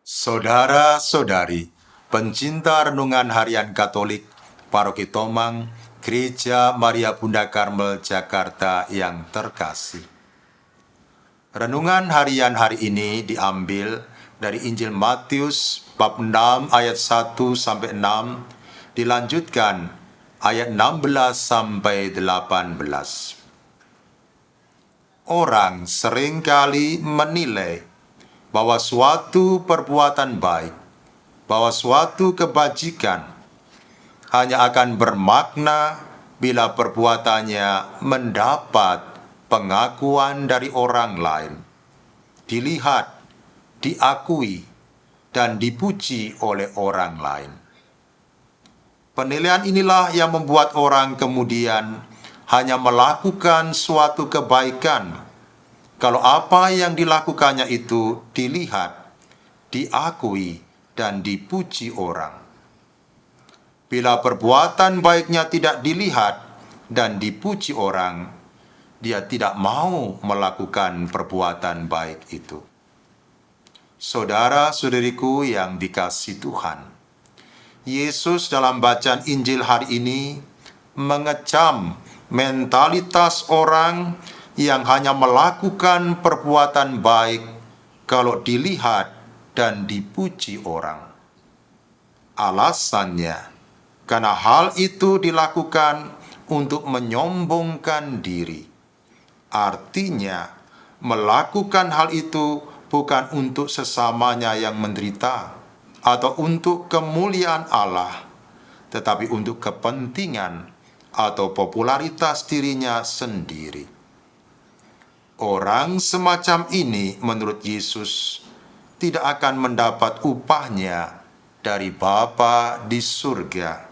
Saudara-saudari, pencinta renungan harian Katolik, Paroki Tomang, Gereja Maria Bunda Karmel, Jakarta yang terkasih. Renungan harian hari ini diambil dari Injil Matius bab 6 ayat 1 sampai 6, dilanjutkan ayat 16 sampai 18. Orang seringkali menilai bahwa suatu perbuatan baik, bahwa suatu kebajikan hanya akan bermakna bila perbuatannya mendapat pengakuan dari orang lain, dilihat, diakui, dan dipuji oleh orang lain. Penilaian inilah yang membuat orang kemudian hanya melakukan suatu kebaikan kalau apa yang dilakukannya itu dilihat, diakui, dan dipuji orang. Bila perbuatan baiknya tidak dilihat dan dipuji orang, dia tidak mau melakukan perbuatan baik itu. Saudara-saudariku yang dikasihi Tuhan, Yesus dalam bacaan Injil hari ini mengecam mentalitas orang yang hanya melakukan perbuatan baik kalau dilihat dan dipuji orang. Alasannya, karena hal itu dilakukan untuk menyombongkan diri. Artinya, melakukan hal itu bukan untuk sesamanya yang menderita atau untuk kemuliaan Allah, tetapi untuk kepentingan atau popularitas dirinya sendiri. Orang semacam ini menurut Yesus tidak akan mendapat upahnya dari Bapa di surga,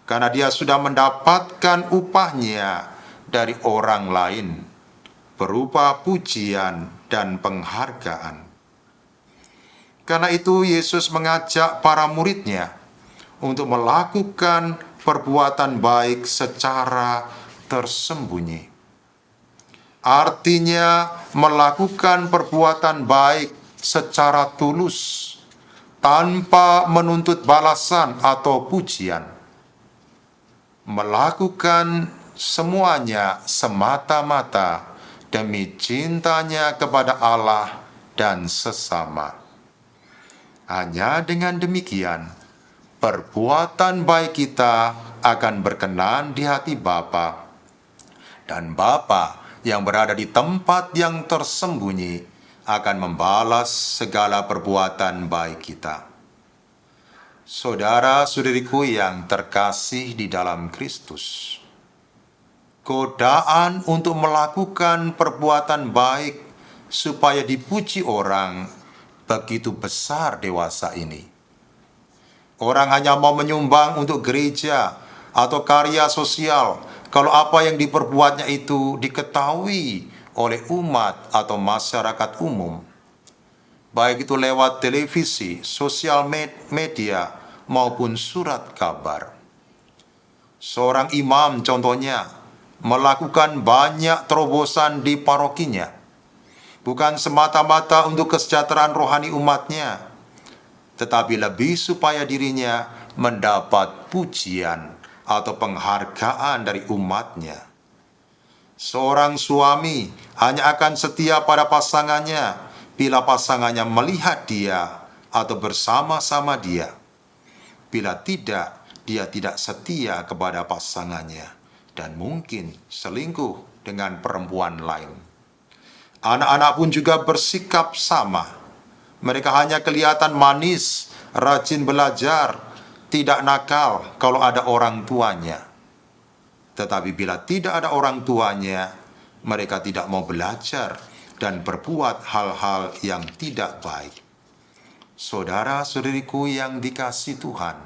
karena dia sudah mendapatkan upahnya dari orang lain berupa pujian dan penghargaan. Karena itu Yesus mengajak para muridnya untuk melakukan perbuatan baik secara tersembunyi. Artinya melakukan perbuatan baik secara tulus, tanpa menuntut balasan atau pujian. Melakukan semuanya semata-mata demi cintanya kepada Allah dan sesama. Hanya dengan demikian, perbuatan baik kita akan berkenan di hati Bapa, dan Bapa yang berada di tempat yang tersembunyi akan membalas segala perbuatan baik kita. Saudara-saudariku yang terkasih di dalam Kristus, godaan untuk melakukan perbuatan baik supaya dipuji orang begitu besar dewasa ini. Orang hanya mau menyumbang untuk gereja atau karya sosial kalau apa yang diperbuatnya itu diketahui oleh umat atau masyarakat umum, baik itu lewat televisi, sosial media, maupun surat kabar. Seorang imam contohnya melakukan banyak terobosan di parokinya, bukan semata-mata untuk kesejahteraan rohani umatnya, tetapi lebih supaya dirinya mendapat pujian atau penghargaan dari umatnya. Seorang suami hanya akan setia pada pasangannya bila pasangannya melihat dia atau bersama-sama dia. Bila tidak, dia tidak setia kepada pasangannya dan mungkin selingkuh dengan perempuan lain. Anak-anak pun juga bersikap sama. Mereka hanya kelihatan manis, rajin belajar, tidak nakal kalau ada orang tuanya. Tetapi bila tidak ada orang tuanya, mereka tidak mau belajar dan berbuat hal-hal yang tidak baik. Saudara-saudariku yang dikasihi Tuhan,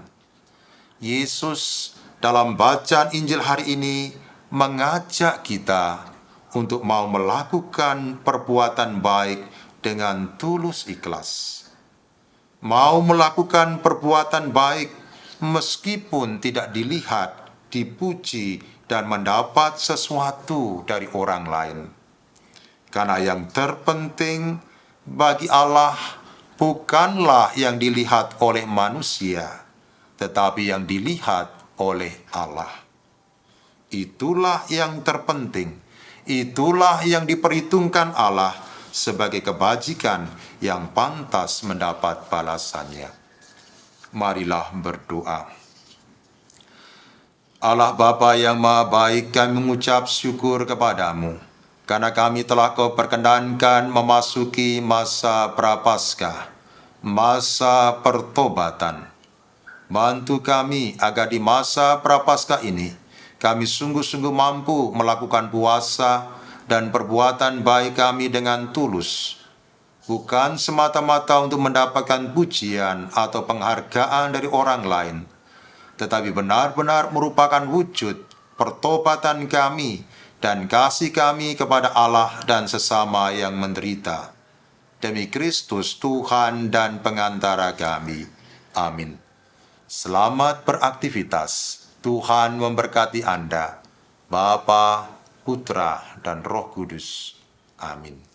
Yesus dalam bacaan Injil hari ini mengajak kita untuk mau melakukan perbuatan baik dengan tulus ikhlas. Mau melakukan perbuatan baik meskipun tidak dilihat, dipuji, dan mendapat sesuatu dari orang lain. Karena yang terpenting bagi Allah bukanlah yang dilihat oleh manusia, tetapi yang dilihat oleh Allah. Itulah yang terpenting, itulah yang diperhitungkan Allah sebagai kebajikan yang pantas mendapat balasannya. Marilah berdoa. Allah Bapa yang Maha Baik, kami mengucap syukur kepadamu, karena kami telah Kau perkenankan memasuki masa Prapaskah, masa pertobatan. Bantu kami agar di masa Prapaskah ini, kami sungguh-sungguh mampu melakukan puasa dan perbuatan baik kami dengan tulus, bukan semata-mata untuk mendapatkan pujian atau penghargaan dari orang lain, tetapi benar-benar merupakan wujud pertobatan kami dan kasih kami kepada Allah dan sesama yang menderita. Demi Kristus Tuhan dan pengantara kami. Amin. Selamat beraktivitas. Tuhan memberkati Anda, Bapa, Putra, dan Roh Kudus. Amin.